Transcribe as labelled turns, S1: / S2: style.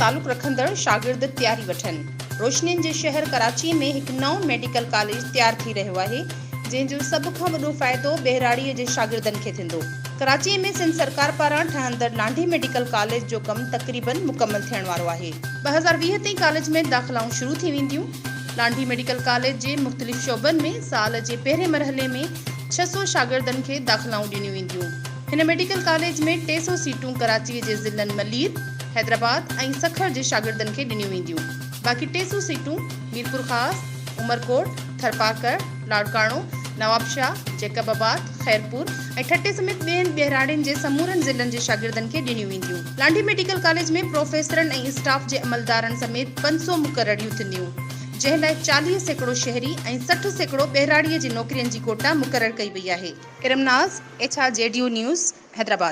S1: तालुक रखंदड़ शागिर्द तैयारी वठनि। रोशनियुनि जे शहर कराची में एक नओं मेडिकल कॉलेज तैयार थी रहियो आहे, जंहिंजो सभ खां वॾो फ़ाइदो बेहराड़ीअ जे शागिर्दनि खे थींदो। कराची में सिंध सरकार पारां ठहंदड़ लांढी मेडिकल कॉलेज जो कमु तक़रीबन मुकमल थियण वारो आहे। 2020 ताईं कॉलेज में दाख़िलाऊं शुरू थी वेंदियूं। लांढी मेडिकल कॉलेज जे मुख़्तलिफ़ शोबनि में साल जे पहिरें मरहले में 600 शागिर्दनि खे दाख़िलाऊं ॾिनियूं वेंदियूं। हिन मेडिकल कॉलेज में 300 सीटूं कराची जे ज़िलनि मलीर, हैदराबाद ऐं सखर जे शागिर्दनि खे ॾिनियूं वेंदियूं। बाक़ी 300 सीटूं मीरपुर ख़ास, उमरकोट, थरपाकर, लाड़काणो, नवाबशाह, जैकबाबाद, खैरपुर ऐं ठटे समेत ॿियनि ॿहिराड़ियुनि जे समूरनि ज़िलनि जे शागिर्दनि खे ॾिनियूं वेंदियूं। लांढी मेडिकल कॉलेज में प्रोफेसरनि ऐं स्टाफ जे अमलदारनि समेत 500 मुक़ररियूं थींदियूं, जंहिं लाइ 40% शहरी ऐं 60% ॿहिराड़ीअ जी नौकरियुनि जी कोटा मुक़ररु कई वई आहे। इरमनाज़, HRJDU न्यूज़, हैदराबाद।